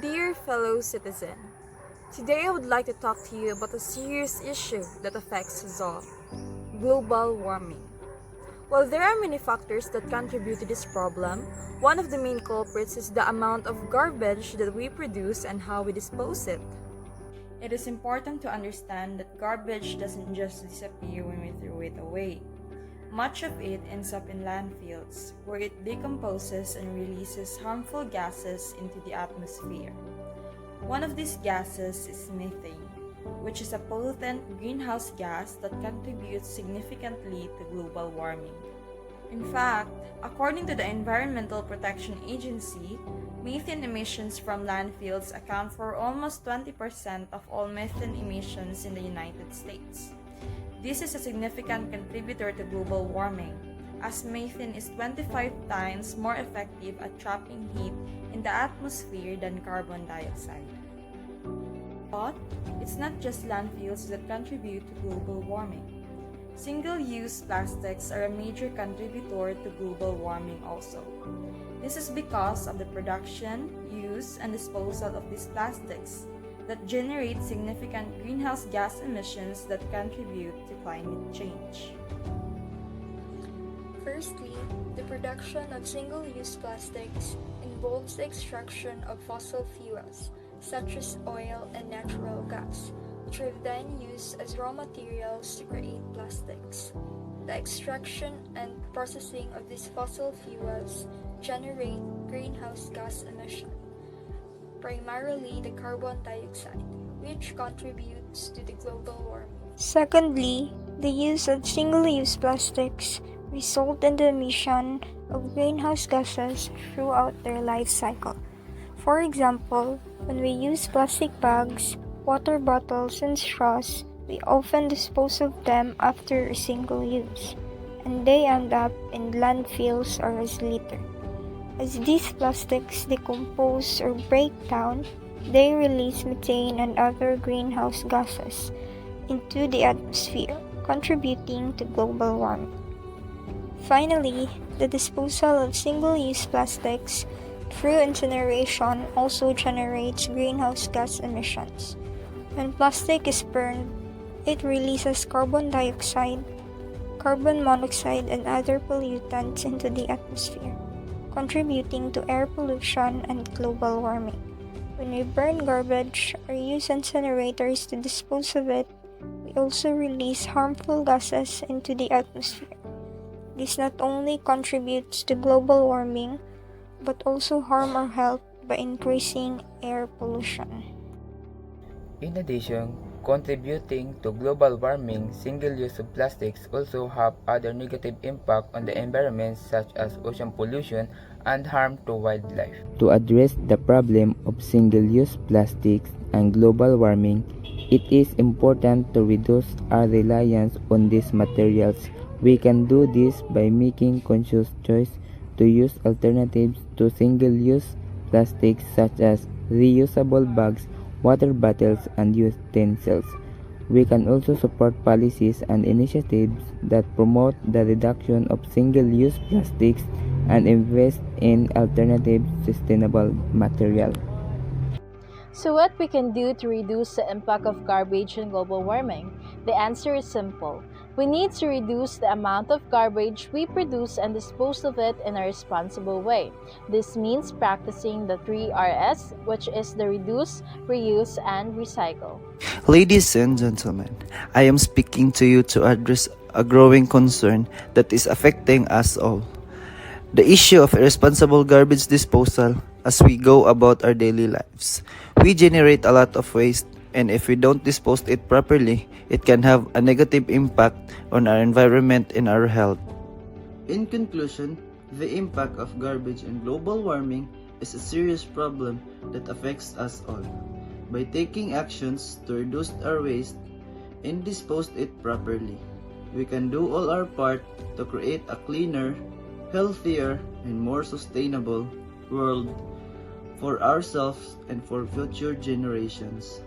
Dear fellow citizen, today I would like to talk to you about a serious issue that affects us all: global warming. While there are many factors that contribute to this problem, one of the main culprits is the amount of garbage that we produce and how we dispose it. It is important to understand that garbage doesn't just disappear when we throw it away. Much of it ends up in landfills, where it decomposes and releases harmful gases into the atmosphere. One of these gases is methane, which is a pollutant greenhouse gas that contributes significantly to global warming. In fact, according to the Environmental Protection Agency, methane emissions from landfills account for almost 20% of all methane emissions in the United States. This is a significant contributor to global warming, as methane is 25 times more effective at trapping heat in the atmosphere than carbon dioxide. But it's not just landfills that contribute to global warming. Single-use plastics are a major contributor to global warming also. This is because of the production, use, and disposal of these plastics that generate significant greenhouse gas emissions that contribute to climate change. Firstly, the production of single-use plastics involves the extraction of fossil fuels, such as oil and natural gas, which are then used as raw materials to create plastics. The extraction and processing of these fossil fuels generate greenhouse gas emissions, primarily the carbon dioxide, which contributes to the global warming. Secondly, the use of single-use plastics result in the emission of greenhouse gases throughout their life cycle. For example, when we use plastic bags, water bottles, and straws, we often dispose of them after a single use, and they end up in landfills or as litter. As these plastics decompose or break down, they release methane and other greenhouse gases into the atmosphere, contributing to global warming. Finally, the disposal of single-use plastics through incineration also generates greenhouse gas emissions. When plastic is burned, it releases carbon dioxide, carbon monoxide, and other pollutants into the atmosphere, contributing to air pollution and global warming. When we burn garbage or use incinerators to dispose of it, we also release harmful gases into the atmosphere. This not only contributes to global warming, but also harm our health by increasing air pollution. In addition, contributing to global warming, single-use of plastics also have other negative impact on the environment such as ocean pollution and harm to wildlife. To address the problem of single-use plastics and global warming, it is important to reduce our reliance on these materials. We can do this by making conscious choice to use alternatives to single-use plastics such as reusable bags, water bottles, and utensils. We can also support policies and initiatives that promote the reduction of single-use plastics and invest in alternative sustainable material. So what we can do to reduce the impact of garbage on global warming? The answer is simple. We need to reduce the amount of garbage we produce and dispose of it in a responsible way. This means practicing the 3Rs, which is the reduce, reuse, and recycle. Ladies and gentlemen, I am speaking to you to address a growing concern that is affecting us all. The issue of irresponsible garbage disposal as we go about our daily lives. We generate a lot of waste, and if we don't dispose it properly, it can have a negative impact on our environment and our health. In conclusion, the impact of garbage on global warming is a serious problem that affects us all. By taking actions to reduce our waste and dispose it properly, we can do all our part to create a cleaner, healthier, and more sustainable world for ourselves and for future generations.